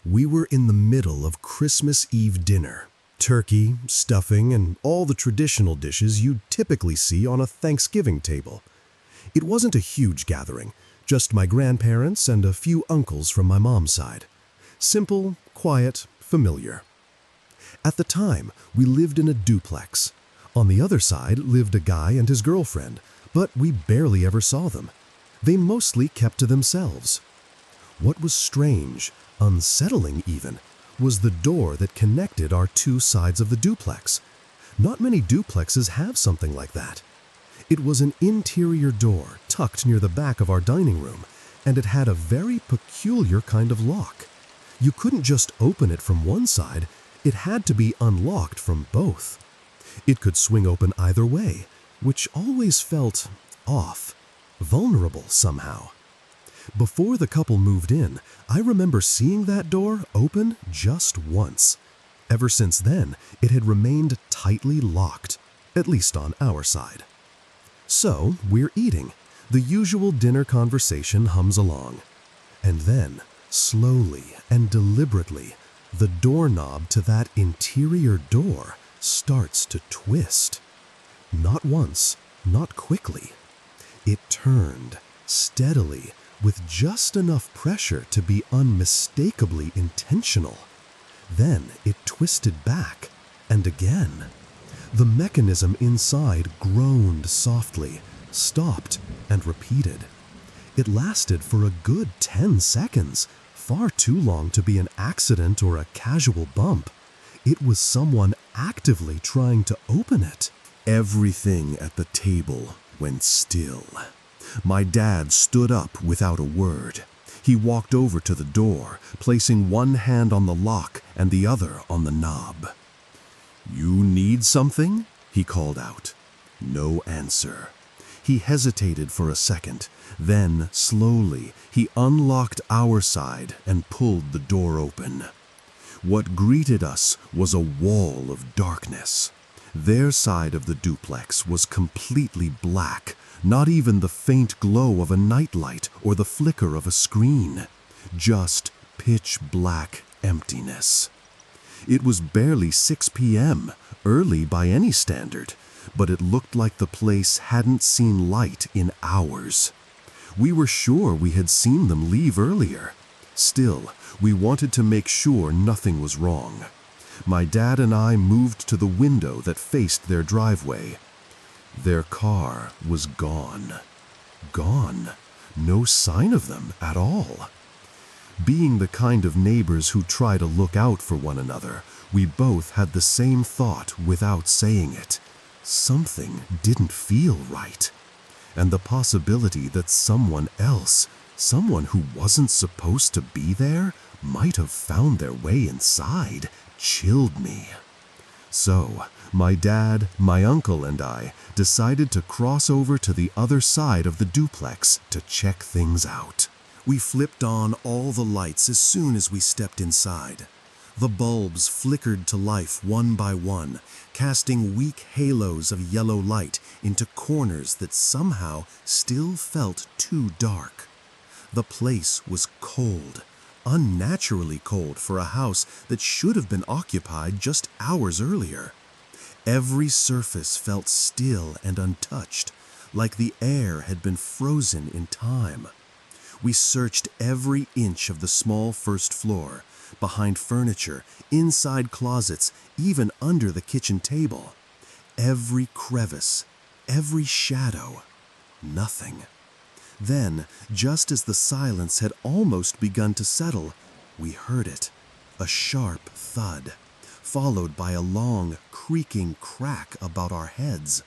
We were in the middle of Christmas Eve dinner. Turkey, stuffing, and all the traditional dishes you'd typically see on a Thanksgiving table. It wasn't a huge gathering, just my grandparents and a few uncles from my mom's side. Simple, quiet, familiar. At the time, we lived in a duplex. On the other side lived a guy and his girlfriend, but we barely ever saw them. They mostly kept to themselves. What was strange, unsettling even, was the door that connected our two sides of the duplex. Not many duplexes have something like that. It was an interior door tucked near the back of our dining room, and it had a very peculiar kind of lock. You couldn't just open it from one side, it had to be unlocked from both. It could swing open either way, which always felt off, vulnerable somehow. Before the couple moved in, I remember seeing that door open just once. Ever since then, it had remained tightly locked, at least on our side. So, we're eating. The usual dinner conversation hums along. And then, slowly and deliberately, the doorknob to that interior door starts to twist. Not once, not quickly. It turned, steadily, with just enough pressure to be unmistakably intentional. Then it twisted back, and again. The mechanism inside groaned softly, stopped, and repeated. It lasted for a good 10 seconds, far too long to be an accident or a casual bump. It was someone actively trying to open it. Everything at the table went still. My dad stood up without a word. He walked over to the door, placing one hand on the lock and the other on the knob. "You need something?" he called out. No answer. He hesitated for a second. Then, slowly, he unlocked our side and pulled the door open. What greeted us was a wall of darkness. Their side of the duplex was completely black, not even the faint glow of a nightlight or the flicker of a screen. Just pitch black emptiness. It was barely 6 p.m., early by any standard, but it looked like the place hadn't seen light in hours. We were sure we had seen them leave earlier. Still, we wanted to make sure nothing was wrong. My dad and I moved to the window that faced their driveway. Their car was gone. Gone. No sign of them at all. Being the kind of neighbors who try to look out for one another, we both had the same thought without saying it. Something didn't feel right. And the possibility that someone else, someone who wasn't supposed to be there, might have found their way inside, chilled me. So, my dad, my uncle, and I decided to cross over to the other side of the duplex to check things out. We flipped on all the lights as soon as we stepped inside. The bulbs flickered to life one by one, casting weak halos of yellow light into corners that somehow still felt too dark. The place was cold, unnaturally cold for a house that should have been occupied just hours earlier. Every surface felt still and untouched, like the air had been frozen in time. We searched every inch of the small first floor, behind furniture, inside closets, even under the kitchen table. Every crevice, every shadow, nothing. Then, just as the silence had almost begun to settle, we heard it, a sharp thud, followed by a long, creaking crack about our heads.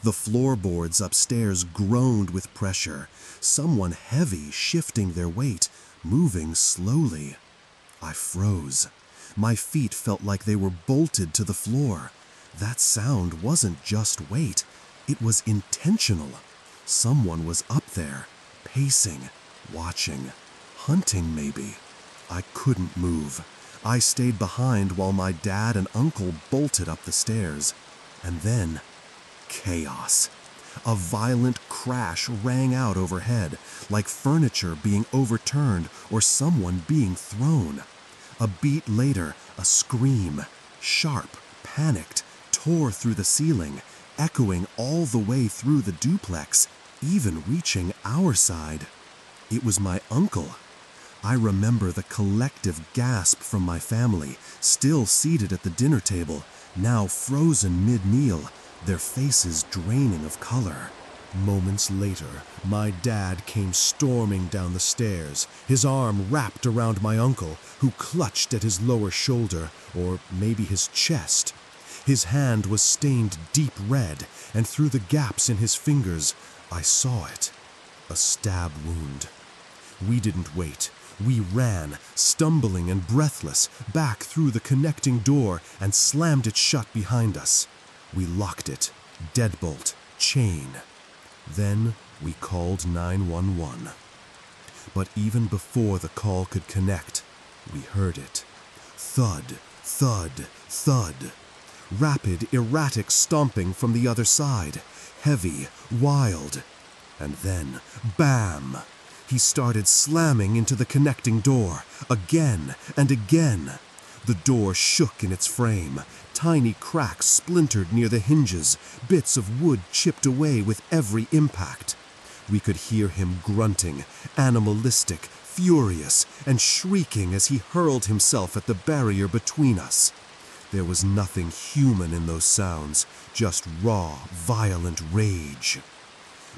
The floorboards upstairs groaned with pressure, someone heavy shifting their weight, moving slowly. I froze. My feet felt like they were bolted to the floor. That sound wasn't just weight, it was intentional. Someone was up there, pacing, watching, hunting maybe. I couldn't move. I stayed behind while my dad and uncle bolted up the stairs. And then, chaos. A violent crash rang out overhead, like furniture being overturned or someone being thrown. A beat later, a scream, sharp, panicked, tore through the ceiling, echoing all the way through the duplex, even reaching our side. It was my uncle. I remember the collective gasp from my family, still seated at the dinner table, now frozen mid-meal, their faces draining of color. Moments later, my dad came storming down the stairs, his arm wrapped around my uncle, who clutched at his lower shoulder, or maybe his chest. His hand was stained deep red, and through the gaps in his fingers, I saw it. A stab wound. We didn't wait. We ran, stumbling and breathless, back through the connecting door and slammed it shut behind us. We locked it, deadbolt, chain. Then we called 911. But even before the call could connect, we heard it. Thud, thud, thud. Rapid, erratic stomping from the other side. Heavy, wild. And then, bam! He started slamming into the connecting door, again and again. The door shook in its frame. Tiny cracks splintered near the hinges, bits of wood chipped away with every impact. We could hear him grunting, animalistic, furious, and shrieking as he hurled himself at the barrier between us. There was nothing human in those sounds, just raw, violent rage.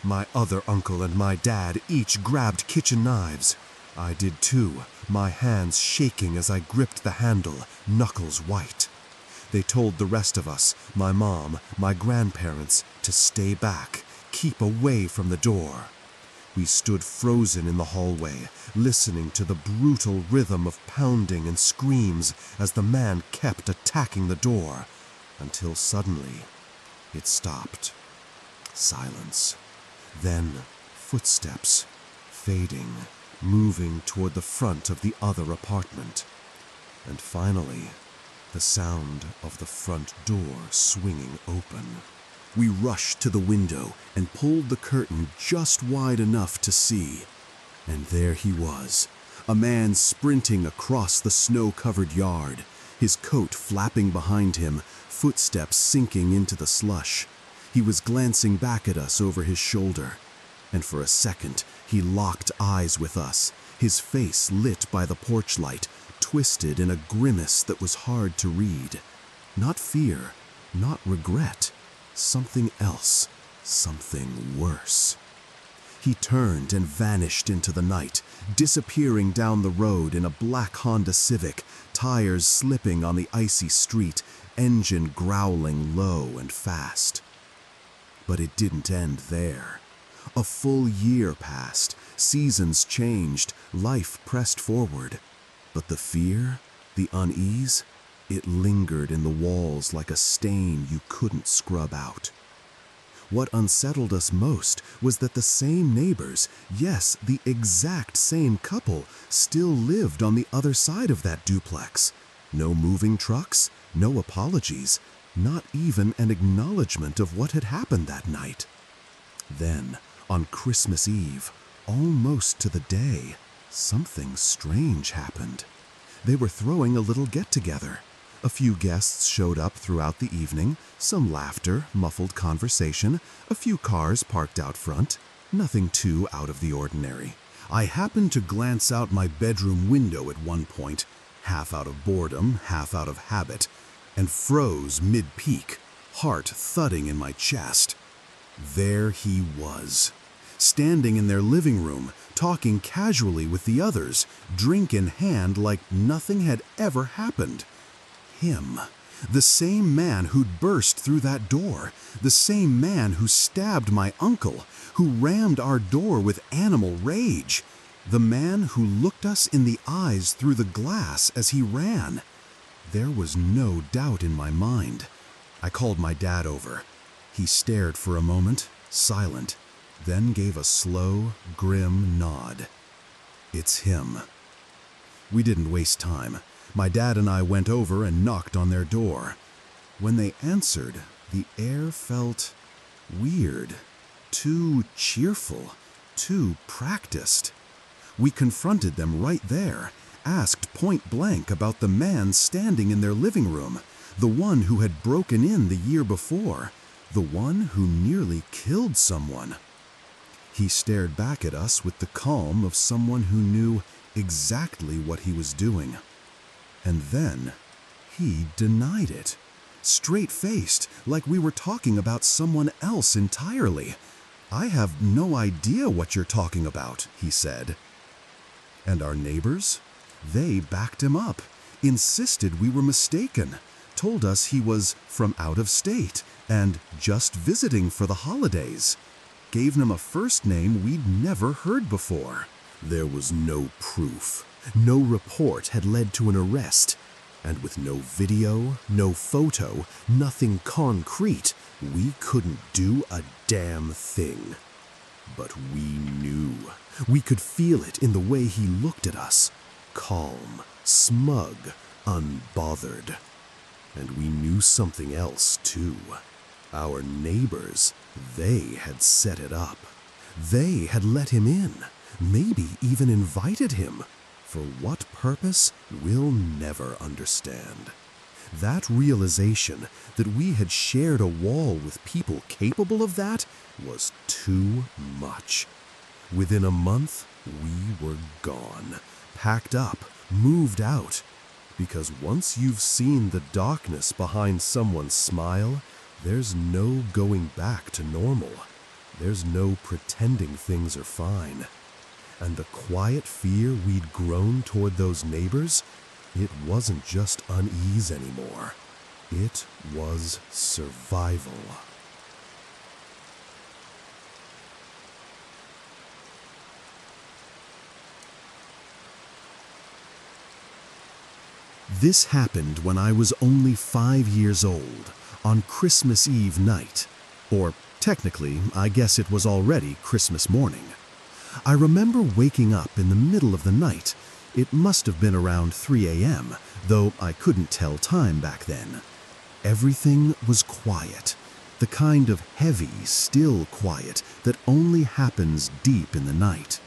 My other uncle and my dad each grabbed kitchen knives. I did too, my hands shaking as I gripped the handle, knuckles white. They told the rest of us, my mom, my grandparents, to stay back, keep away from the door. We stood frozen in the hallway, listening to the brutal rhythm of pounding and screams as the man kept attacking the door, until suddenly it stopped. Silence. Then footsteps, fading, moving toward the front of the other apartment. And finally, the sound of the front door swinging open. We rushed to the window and pulled the curtain just wide enough to see. And there he was, a man sprinting across the snow-covered yard, his coat flapping behind him, footsteps sinking into the slush. He was glancing back at us over his shoulder, and for a second he locked eyes with us, his face lit by the porch light, twisted in a grimace that was hard to read. Not fear, not regret, something else, something worse. He turned and vanished into the night, disappearing down the road in a black Honda Civic, tires slipping on the icy street, engine growling low and fast. But it didn't end there. A full year passed, seasons changed, life pressed forward. But the fear, the unease, it lingered in the walls like a stain you couldn't scrub out. What unsettled us most was that the same neighbors, yes, the exact same couple, still lived on the other side of that duplex. No moving trucks, no apologies, not even an acknowledgement of what had happened that night. Then, on Christmas Eve, almost to the day, something strange happened. They were throwing a little get-together. A few guests showed up throughout the evening, some laughter, muffled conversation, a few cars parked out front, nothing too out of the ordinary. I happened to glance out my bedroom window at one point, half out of boredom, half out of habit, and froze mid-peak, heart thudding in my chest. There he was, standing in their living room, talking casually with the others, drink in hand like nothing had ever happened. Him, the same man who'd burst through that door, the same man who stabbed my uncle, who rammed our door with animal rage, the man who looked us in the eyes through the glass as he ran. There was no doubt in my mind. I called my dad over. He stared for a moment, silent, then gave a slow, grim nod. It's him. We didn't waste time. My dad and I went over and knocked on their door. When they answered, the air felt weird, too cheerful, too practiced. We confronted them right there, asked point blank about the man standing in their living room, the one who had broken in the year before, the one who nearly killed someone. He stared back at us with the calm of someone who knew exactly what he was doing. And then he denied it, straight-faced, like we were talking about someone else entirely. "I have no idea what you're talking about," he said. And our neighbors? They backed him up, insisted we were mistaken, told us he was from out of state and just visiting for the holidays, gave him a first name we'd never heard before. There was no proof. No report had led to an arrest. And with no video, no photo, nothing concrete, we couldn't do a damn thing. But we knew. We could feel it in the way he looked at us. Calm, smug, unbothered. And we knew something else, too. Our neighbors, they had set it up. They had let him in, maybe even invited him. For what purpose, we'll never understand. That realization that we had shared a wall with people capable of that was too much. Within a month, we were gone, packed up, moved out. Because once you've seen the darkness behind someone's smile, there's no going back to normal. There's no pretending things are fine. And the quiet fear we'd grown toward those neighbors, it wasn't just unease anymore. It was survival. This happened when I was only 5 years old, on Christmas Eve night. Or technically, I guess it was already Christmas morning. I remember waking up in the middle of the night. It must have been around 3 a.m., though I couldn't tell time back then. Everything was quiet, the kind of heavy, still quiet that only happens deep in the night.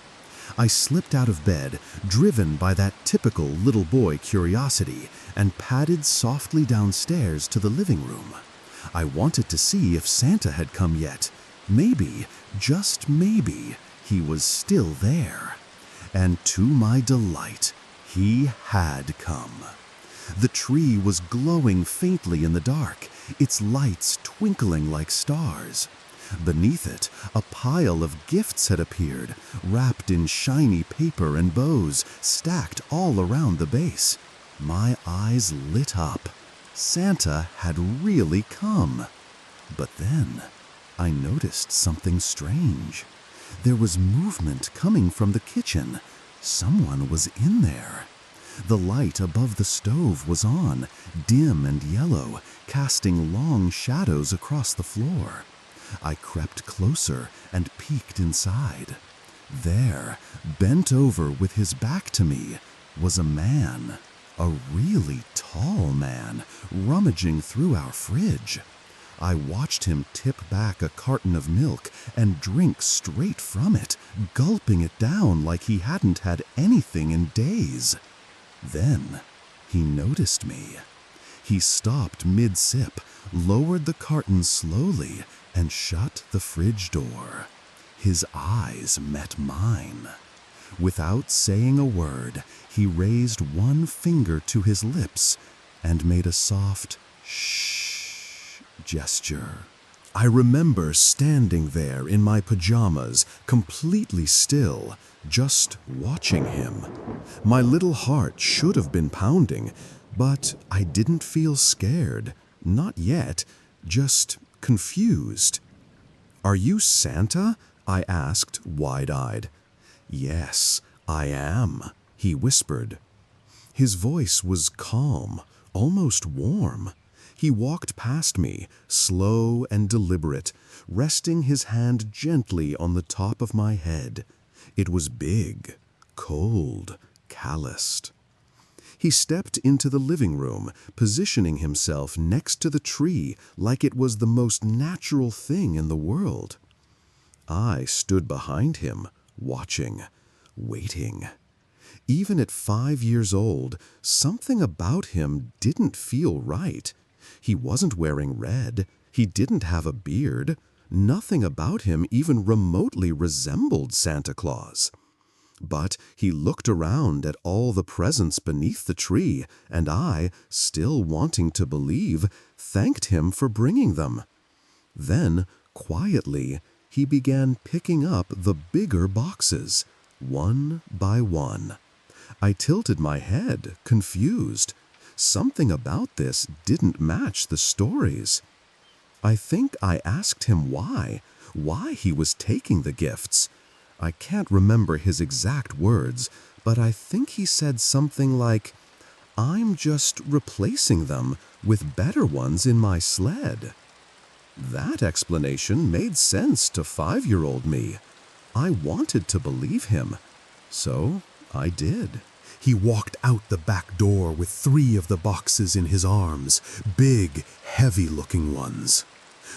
I slipped out of bed, driven by that typical little boy curiosity, and padded softly downstairs to the living room. I wanted to see if Santa had come yet. Maybe, just maybe, he was still there. And to my delight, he had come. The tree was glowing faintly in the dark, its lights twinkling like stars. Beneath it, a pile of gifts had appeared, wrapped in shiny paper and bows, stacked all around the base. My eyes lit up. Santa had really come. But then, I noticed something strange. There was movement coming from the kitchen. Someone was in there. The light above the stove was on, dim and yellow, casting long shadows across the floor. I crept closer and peeked inside. There, bent over with his back to me, was a man, a really tall man, rummaging through our fridge. I watched him tip back a carton of milk and drink straight from it, gulping it down like he hadn't had anything in days. Then he noticed me. He stopped mid-sip, lowered the carton slowly, and shut the fridge door. His eyes met mine. Without saying a word, he raised one finger to his lips and made a soft shh gesture. I remember standing there in my pajamas, completely still, just watching him. My little heart should have been pounding, but I didn't feel scared. Not yet, just confused. "Are you Santa?" I asked, wide-eyed. "Yes, I am," he whispered. His voice was calm, almost warm. He walked past me, slow and deliberate, resting his hand gently on the top of my head. It was big, cold, calloused. He stepped into the living room, positioning himself next to the tree like it was the most natural thing in the world. I stood behind him, watching, waiting. Even at 5 years old, something about him didn't feel right. He wasn't wearing red. He didn't have a beard. Nothing about him even remotely resembled Santa Claus. But he looked around at all the presents beneath the tree, and I, still wanting to believe, thanked him for bringing them. Then, quietly, he began picking up the bigger boxes, one by one. I tilted my head, confused. Something about this didn't match the stories. I think I asked him why he was taking the gifts. I can't remember his exact words, but I think he said something like, "I'm just replacing them with better ones in my sled." That explanation made sense to 5-year-old me. I wanted to believe him, so I did. He walked out the back door with 3 of the boxes in his arms, big, heavy-looking ones.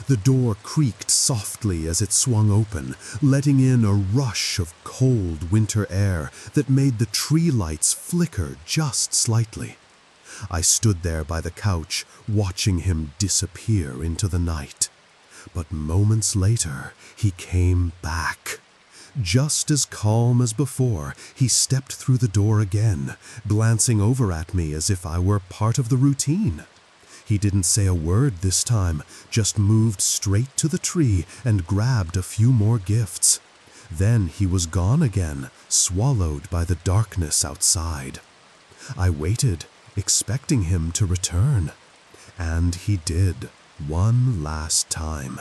The door creaked softly as it swung open, letting in a rush of cold winter air that made the tree lights flicker just slightly. I stood there by the couch, watching him disappear into the night. But moments later, he came back. Just as calm as before, he stepped through the door again, glancing over at me as if I were part of the routine. He didn't say a word this time, just moved straight to the tree and grabbed a few more gifts. Then he was gone again, swallowed by the darkness outside. I waited, expecting him to return. And he did, one last time.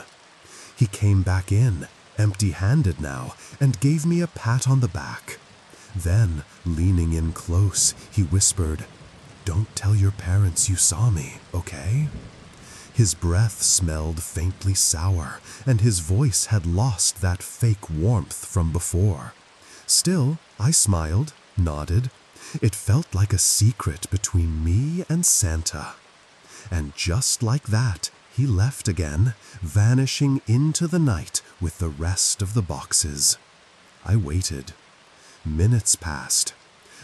He came back in, empty-handed now, and gave me a pat on the back. Then, leaning in close, he whispered, "Don't tell your parents you saw me, okay?" His breath smelled faintly sour, and his voice had lost that fake warmth from before. Still, I smiled, nodded. It felt like a secret between me and Santa. And just like that, he left again, vanishing into the night with the rest of the boxes. I waited. Minutes passed.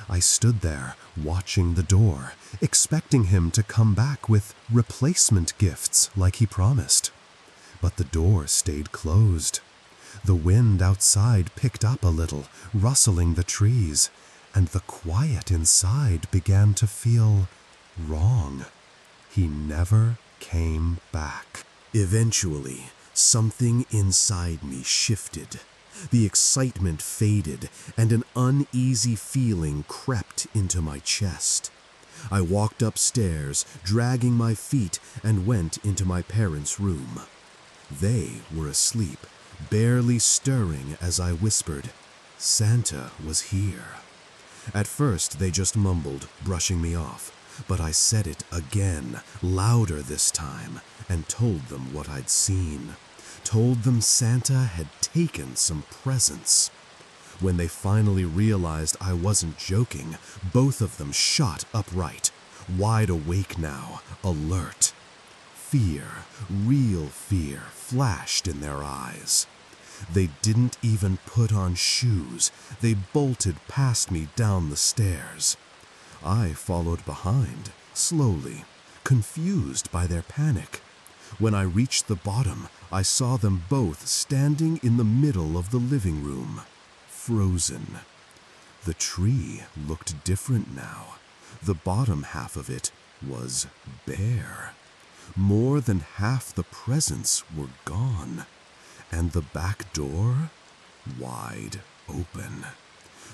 I stood there, watching the door, expecting him to come back with replacement gifts like he promised. But the door stayed closed. The wind outside picked up a little, rustling the trees, and the quiet inside began to feel wrong. He never came back. Eventually, something inside me shifted. The excitement faded, and an uneasy feeling crept into my chest. I walked upstairs, dragging my feet, and went into my parents' room. They were asleep, barely stirring as I whispered, "Santa was here." At first, they just mumbled, brushing me off, but I said it again, louder this time, and told them what I'd seen. Told them Santa had taken some presents. When they finally realized I wasn't joking, both of them shot upright, wide awake now, alert. Fear, real fear, flashed in their eyes. They didn't even put on shoes. They bolted past me down the stairs. I followed behind, slowly, confused by their panic. When I reached the bottom, I saw them both standing in the middle of the living room, frozen. The tree looked different now. The bottom half of it was bare. More than half the presents were gone, and the back door wide open.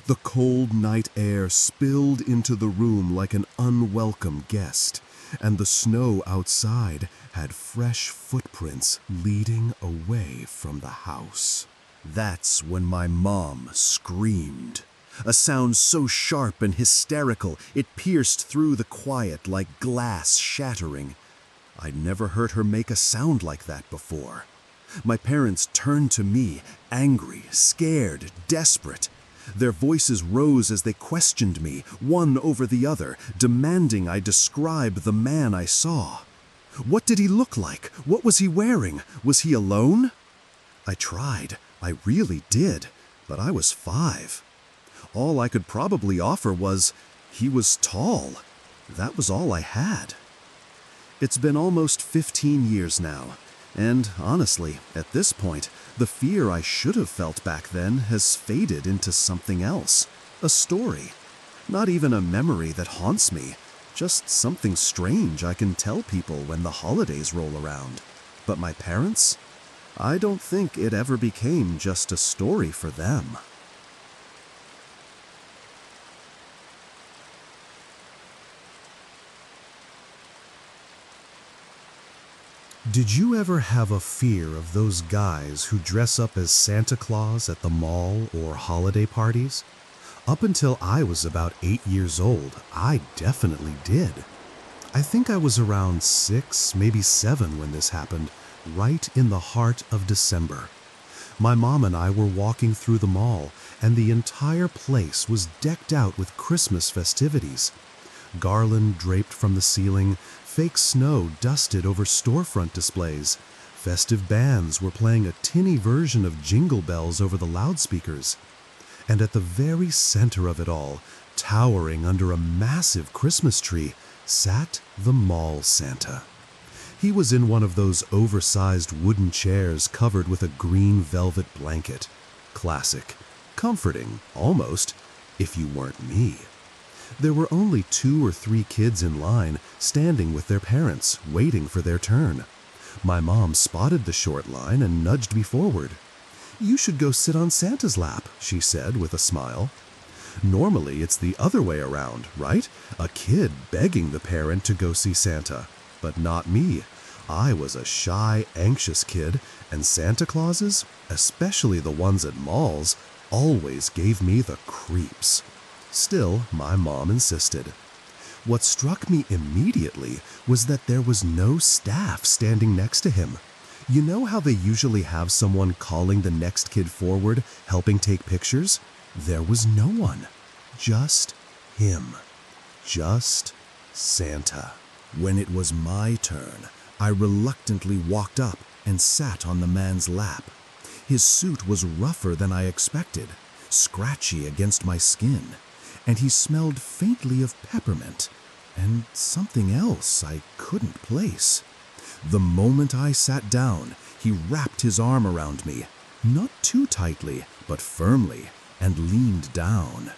The cold night air spilled into the room like an unwelcome guest, and the snow outside had fresh footprints leading away from the house. That's when my mom screamed. A sound so sharp and hysterical it pierced through the quiet like glass shattering. I'd never heard her make a sound like that before. My parents turned to me, angry, scared, desperate. Their voices rose as they questioned me, one over the other, demanding I describe the man I saw. What did he look like? What was he wearing? Was he alone? I tried. I really did. But I was 5. All I could probably offer was, he was tall. That was all I had. It's been almost 15 years now, and honestly, at this point, the fear I should have felt back then has faded into something else. A story. Not even a memory that haunts me, just something strange I can tell people when the holidays roll around. But my parents? I don't think it ever became just a story for them. Did you ever have a fear of those guys who dress up as Santa Claus at the mall or holiday parties? Up until I was about 8 years old, I definitely did. I think I was around 6, maybe 7 when this happened, right in the heart of December. My mom and I were walking through the mall, and the entire place was decked out with Christmas festivities. Garland draped from the ceiling, fake snow dusted over storefront displays. Festive bands were playing a tinny version of Jingle Bells over the loudspeakers. And at the very center of it all, towering under a massive Christmas tree, sat the mall Santa. He was in one of those oversized wooden chairs covered with a green velvet blanket. Classic. Comforting, almost, if you weren't me. There were only 2 or 3 kids in line, standing with their parents, waiting for their turn. My mom spotted the short line and nudged me forward. "You should go sit on Santa's lap," she said with a smile. Normally it's the other way around, right? A kid begging the parent to go see Santa. But not me. I was a shy, anxious kid, and Santa Clauses, especially the ones at malls, always gave me the creeps. Still, my mom insisted. What struck me immediately was that there was no staff standing next to him. You know how they usually have someone calling the next kid forward, helping take pictures? There was no one. Just him. Just Santa. When it was my turn, I reluctantly walked up and sat on the man's lap. His suit was rougher than I expected, scratchy against my skin, and he smelled faintly of peppermint and something else I couldn't place. The moment I sat down, he wrapped his arm around me, not too tightly, but firmly, and leaned down.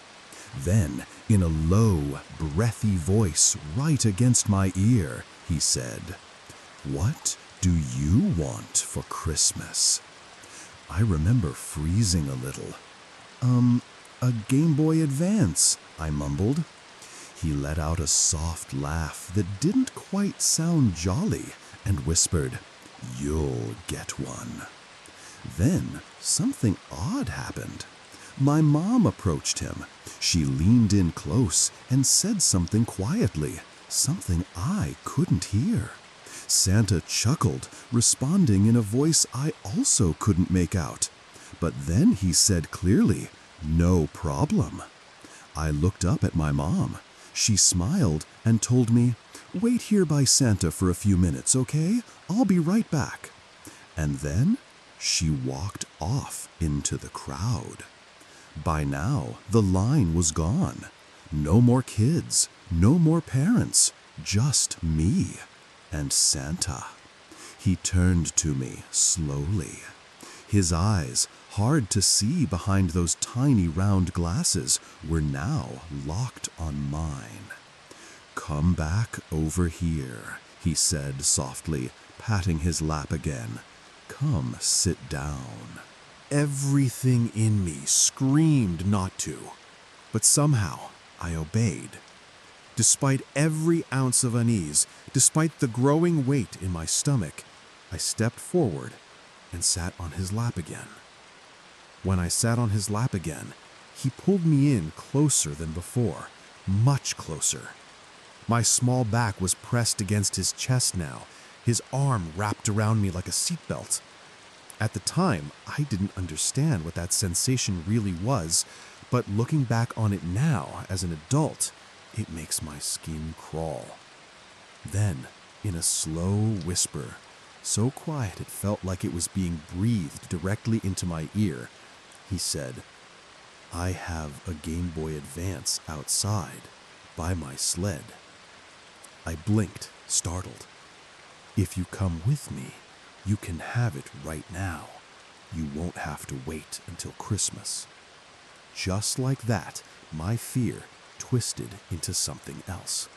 Then, in a low, breathy voice right against my ear, he said, "What do you want for Christmas?" I remember freezing a little. A Game Boy Advance," I mumbled. He let out a soft laugh that didn't quite sound jolly and whispered, "You'll get one." Then something odd happened. My mom approached him. She leaned in close and said something quietly, something I couldn't hear. Santa chuckled, responding in a voice I also couldn't make out. But then he said clearly, "No problem." I looked up at my mom. She smiled and told me, "Wait here by Santa for a few minutes, okay? I'll be right back." And then she walked off into the crowd. By now, the line was gone. No more kids, no more parents, just me and Santa. He turned to me slowly. His eyes, hard to see behind those tiny round glasses, were now locked on mine. "Come back over here," he said softly, patting his lap again. "Come sit down." Everything in me screamed not to, but somehow I obeyed. Despite every ounce of unease, despite the growing weight in my stomach, I stepped forward and sat on his lap again. When I sat on his lap again, he pulled me in closer than before, much closer. My small back was pressed against his chest now, his arm wrapped around me like a seatbelt. At the time, I didn't understand what that sensation really was, but looking back on it now as an adult, it makes my skin crawl. Then, in a slow whisper, so quiet it felt like it was being breathed directly into my ear, he said, I have a Game Boy Advance outside by my sled. I blinked, startled. If you come with me, you can have it right now. You won't have to wait until Christmas. Just like that, my fear twisted into something else.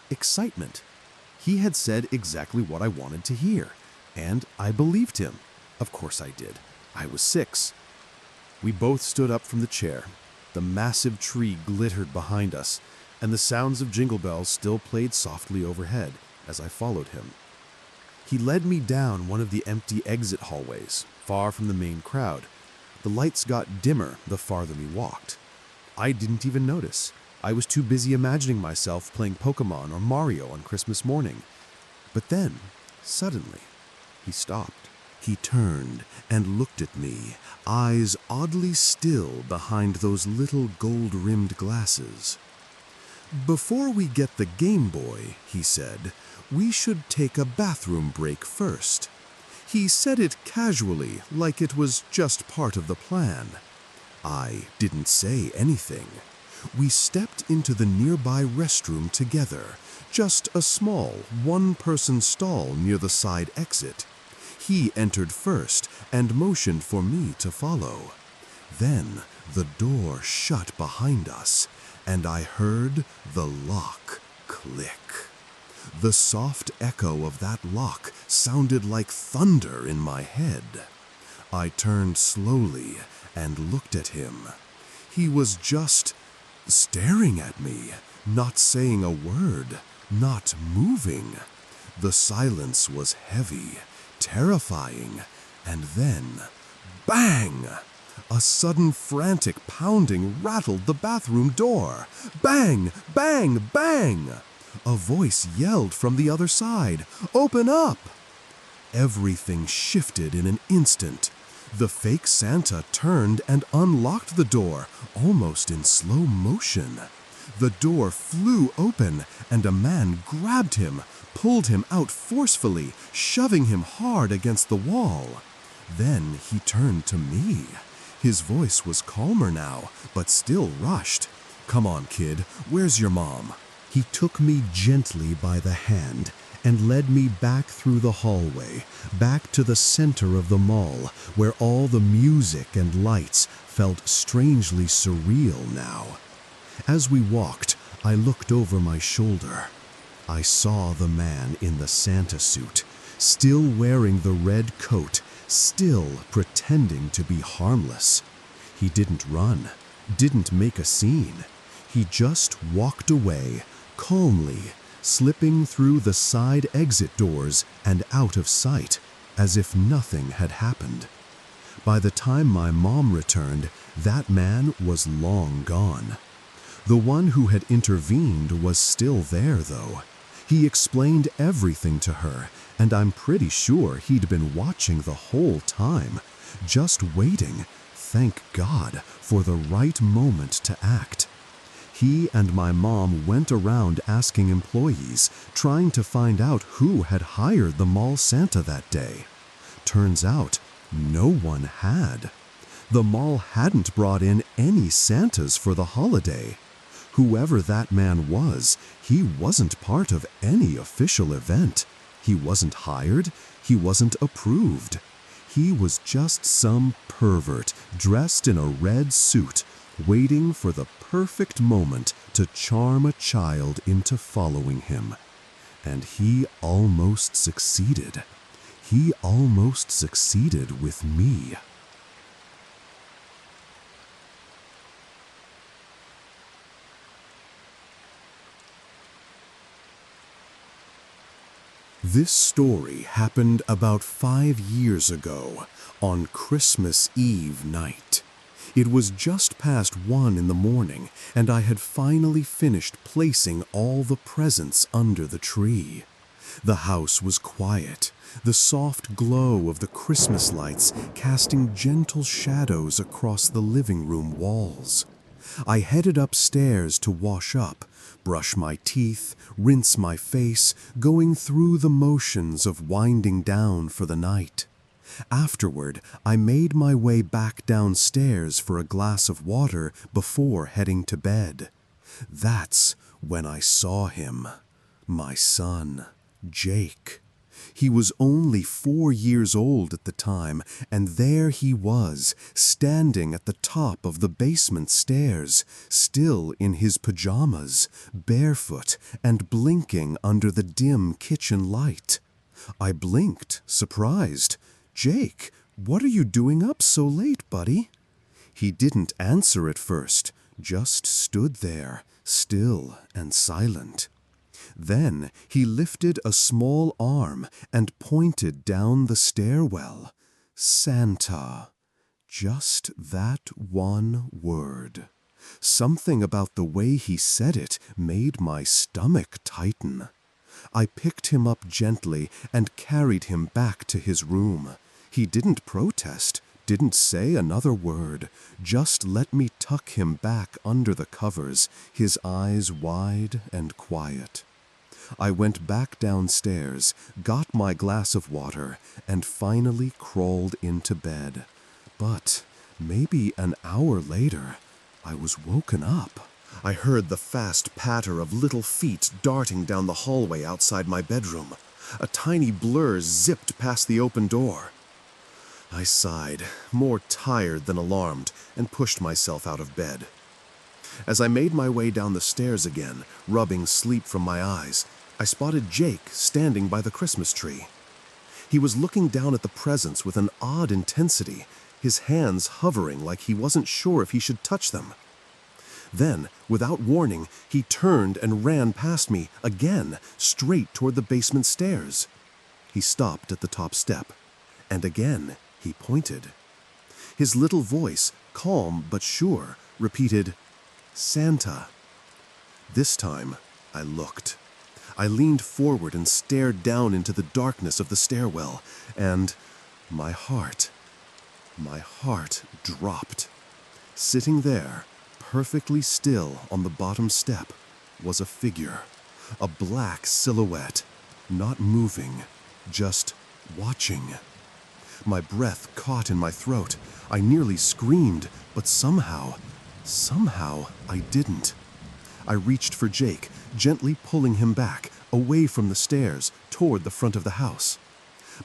Excitement. He had said exactly what I wanted to hear, and I believed him. Of course I did. I was 6. We both stood up from the chair. The massive tree glittered behind us, and the sounds of jingle bells still played softly overhead as I followed him. He led me down one of the empty exit hallways, far from the main crowd. The lights got dimmer the farther we walked. I didn't even notice. I was too busy imagining myself playing Pokemon or Mario on Christmas morning. But then, suddenly, he stopped. He turned and looked at me, eyes oddly still behind those little gold-rimmed glasses. "Before we get the Game Boy," he said, "we should take a bathroom break first." He said it casually, like it was just part of the plan. I didn't say anything. We stepped into the nearby restroom together, just a small, one-person stall near the side exit. He entered first and motioned for me to follow. Then the door shut behind us, and I heard the lock click. The soft echo of that lock sounded like thunder in my head. I turned slowly and looked at him. He was just staring at me, not saying a word, not moving. The silence was heavy, terrifying, and then, bang! A sudden frantic pounding rattled the bathroom door. Bang! Bang! Bang! A voice yelled from the other side, "Open up!" Everything shifted in an instant. The fake Santa turned and unlocked the door, almost in slow motion. The door flew open, and a man grabbed him, pulled him out forcefully, shoving him hard against the wall. Then he turned to me. His voice was calmer now, but still rushed. "Come on, kid, where's your mom?" He took me gently by the hand and led me back through the hallway, back to the center of the mall, where all the music and lights felt strangely surreal now. As we walked, I looked over my shoulder. I saw the man in the Santa suit, still wearing the red coat, still pretending to be harmless. He didn't run, didn't make a scene. He just walked away, calmly, slipping through the side exit doors and out of sight, as if nothing had happened. By the time my mom returned, that man was long gone. The one who had intervened was still there, though. He explained everything to her, and I'm pretty sure he'd been watching the whole time, just waiting, thank God, for the right moment to act. He and my mom went around asking employees, trying to find out who had hired the mall Santa that day. Turns out, no one had. The mall hadn't brought in any Santas for the holiday. Whoever that man was, he wasn't part of any official event. He wasn't hired. He wasn't approved. He was just some pervert dressed in a red suit, waiting for the perfect moment to charm a child into following him. And he almost succeeded. He almost succeeded with me. This story happened about 5 years ago, on Christmas Eve night. It was just past 1 in the morning, and I had finally finished placing all the presents under the tree. The house was quiet, the soft glow of the Christmas lights casting gentle shadows across the living room walls. I headed upstairs to wash up, brush my teeth, rinse my face, going through the motions of winding down for the night. Afterward, I made my way back downstairs for a glass of water before heading to bed. That's when I saw him, my son, Jake. He was only 4 years old at the time, and there he was, standing at the top of the basement stairs, still in his pajamas, barefoot and blinking under the dim kitchen light. I blinked, surprised. "Jake, what are you doing up so late, buddy?" He didn't answer at first, just stood there, still and silent. Then he lifted a small arm and pointed down the stairwell. Santa. Just that one word. Something about the way he said it made my stomach tighten. I picked him up gently and carried him back to his room. He didn't protest, didn't say another word, just let me tuck him back under the covers, his eyes wide and quiet. I went back downstairs, got my glass of water, and finally crawled into bed. But maybe an hour later, I was woken up. I heard the fast patter of little feet darting down the hallway outside my bedroom. A tiny blur zipped past the open door. I sighed, more tired than alarmed, and pushed myself out of bed. As I made my way down the stairs again, rubbing sleep from my eyes, I spotted Jake standing by the Christmas tree. He was looking down at the presents with an odd intensity, his hands hovering like he wasn't sure if he should touch them. Then, without warning, he turned and ran past me, again, straight toward the basement stairs. He stopped at the top step, and again he pointed. His little voice, calm but sure, repeated, "Santa." This time, I looked. I leaned forward and stared down into the darkness of the stairwell, and my heart dropped. Sitting there, perfectly still on the bottom step, was a figure, a black silhouette, not moving, just watching. My breath caught in my throat. I nearly screamed, but somehow I didn't. I reached for Jake, gently pulling him back, away from the stairs, toward the front of the house.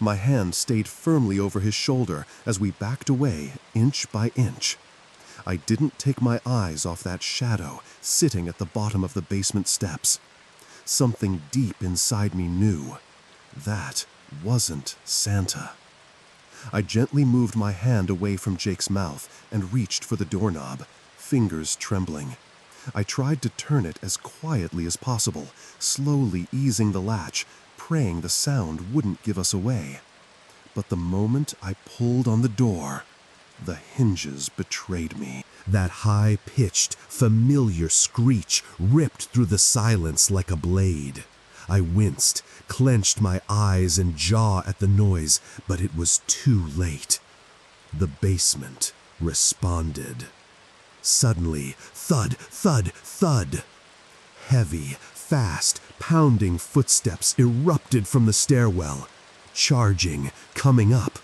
My hand stayed firmly over his shoulder as we backed away, inch by inch. I didn't take my eyes off that shadow sitting at the bottom of the basement steps. Something deep inside me knew. That wasn't Santa. I gently moved my hand away from Jake's mouth and reached for the doorknob, fingers trembling. I tried to turn it as quietly as possible, slowly easing the latch, praying the sound wouldn't give us away. But the moment I pulled on the door, the hinges betrayed me. That high-pitched, familiar screech ripped through the silence like a blade. I winced, clenched my eyes and jaw at the noise, but it was too late. The basement responded. Suddenly, thud, thud, thud. Heavy, fast, pounding footsteps erupted from the stairwell. Charging, coming up.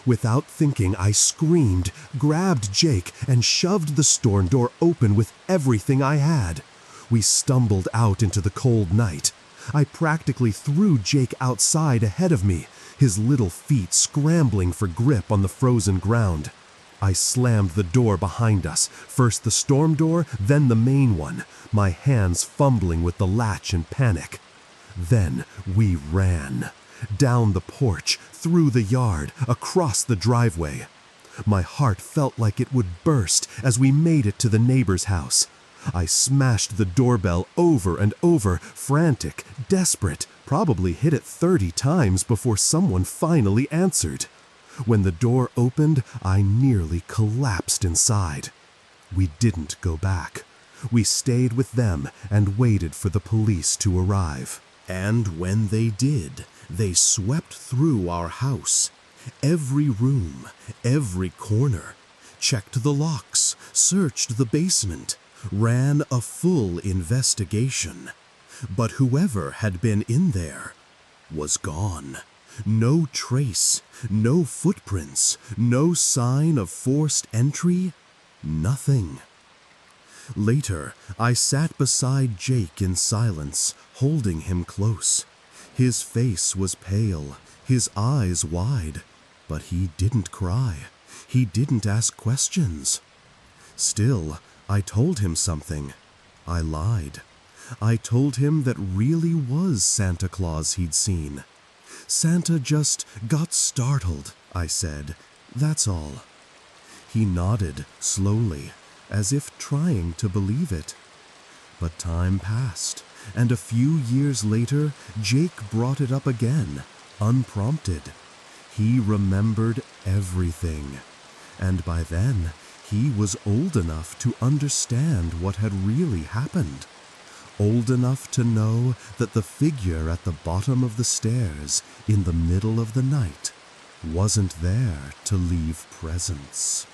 Without thinking, I screamed, grabbed Jake, and shoved the storm door open with everything I had. We stumbled out into the cold night. I practically threw Jake outside ahead of me, his little feet scrambling for grip on the frozen ground. I slammed the door behind us, first the storm door, then the main one, my hands fumbling with the latch in panic. Then we ran. Down the porch, through the yard, across the driveway. My heart felt like it would burst as we made it to the neighbor's house. I smashed the doorbell over and over, frantic, desperate, probably hit it 30 times before someone finally answered. When the door opened, I nearly collapsed inside. We didn't go back. We stayed with them and waited for the police to arrive. And when they did, they swept through our house. Every room, every corner, checked the locks, searched the basement, ran a full investigation. But whoever had been in there was gone. No trace, no footprints, no sign of forced entry, nothing. Later, I sat beside Jake in silence, holding him close. His face was pale, his eyes wide, but he didn't cry. He didn't ask questions. Still, I told him something. I lied. I told him that really was Santa Claus he'd seen. Santa just got startled, I said. That's all. He nodded slowly, as if trying to believe it. But time passed, and a few years later, Jake brought it up again, unprompted. He remembered everything, and by then, he was old enough to understand what had really happened. Old enough to know that the figure at the bottom of the stairs in the middle of the night wasn't there to leave presents.